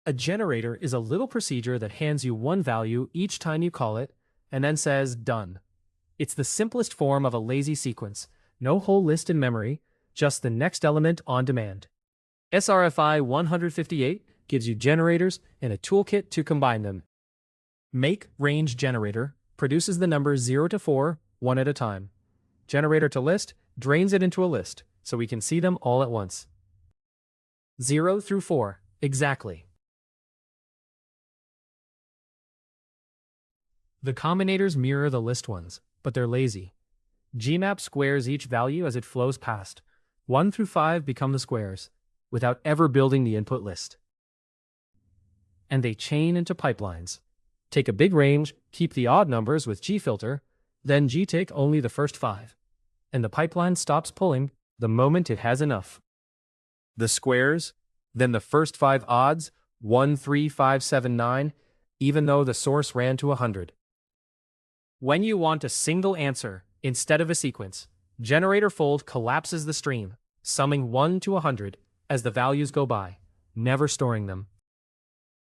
A generator is a little procedure that hands you one value each time you call it, and then says, done. It's the simplest form of a lazy sequence. No whole list in memory, just the next element on demand. SRFI 158 gives you generators and a toolkit to combine them. Make range generator produces the numbers 0 to 4, one at a time. Generator to list drains it into a list, so we can see them all at once. 0 through 4, exactly. The combinators mirror the list ones, but they're lazy. Gmap squares each value as it flows past. 1 through 5 become the squares, without ever building the input list. And they chain into pipelines. Take a big range, keep the odd numbers with gfilter, then gtake only the first 5. And the pipeline stops pulling the moment it has enough. The squares, then the first 5 odds, 1, 3, 5, 7, 9, even though the source ran to 100. When you want a single answer instead of a sequence, generator fold collapses the stream, summing 1 to 100 as the values go by, never storing them.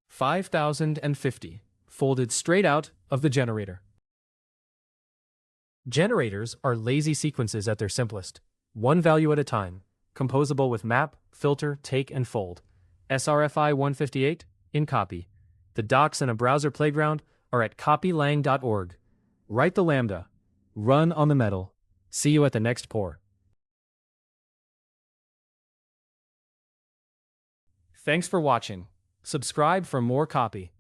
5050, folded straight out of the generator. Generators are lazy sequences at their simplest, one value at a time, composable with map, filter, take, and fold. SRFI 158 in Kaappi. The docs and a browser playground are at kaappilang.org. Write the lambda. Run on the metal. See you at the next pour. Thanks for watching. Subscribe for more Kaappi.